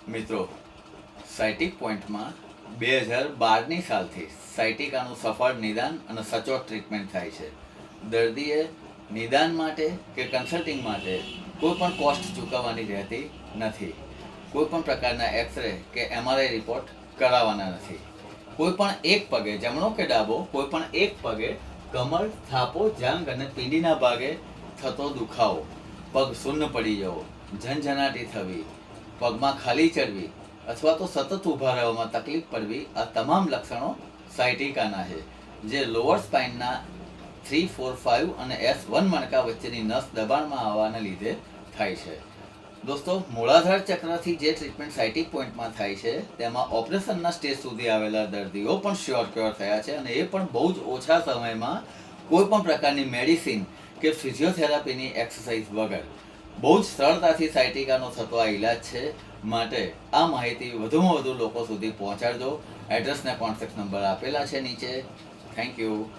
મિત્રો, સાયટિક પોઈન્ટમાં 2012ની સાલથી સાયટિકાનું સફળ નિદાન અને સચોટ ટ્રીટમેન્ટ થાય છે. દર્દીએ નિદાન માટે કે કન્સલ્ટિંગ માટે કોઈ પણ કોસ્ટ ચૂકવવાની રહેતી નથી. કોઈ પણ પ્રકારના એક્સરે કે MRI રિપોર્ટ કરાવવાના નથી. કોઈ પણ એક પગે, જમણો કે ડાબો, કોઈ પણ એક પગે કમર, થાપો, જાંઘ અને પીંડીના ભાગે થતો દુખાવો, પગ શૂન્ય પડી જવો, ઝનઝનાટી થવી, પગમાં ખાલી ચડવી અથવા તો સતત ઊભા રહેવામાં તકલીફ પડવી, આ તમામ લક્ષણો સાયટિકાના છે, જે લોઅર સ્પાઇનના 3, 4, 5 અને S1 મણકા વચ્ચેની નસ દબાણમાં આવવાના લીધે થાય છે. દોસ્તો, મૂળાધાર ચક્રથી જે ટ્રીટમેન્ટ સાયટિક પોઈન્ટમાં થાય છે તેમાં ઓપરેશનના સ્ટેજ સુધી આવેલા દર્દીઓ પણ શ્યોર ક્યોર થયા છે, અને એ પણ બહુ જ ઓછા સમયમાં કોઈ પણ પ્રકારની મેડિસિન કે ફિઝિયોથેરાપીની એક્સરસાઇઝ વગર બહુ જ સરળતાથી સાયટિકાનો થતો આ ઈલાજ છે. માટે આ માહિતી વધુમાં વધુ લોકો સુધી પહોંચાડજો. એડ્રેસ ને કોન્ટેક્ટ નંબર આપેલા છે નીચે. Thank you.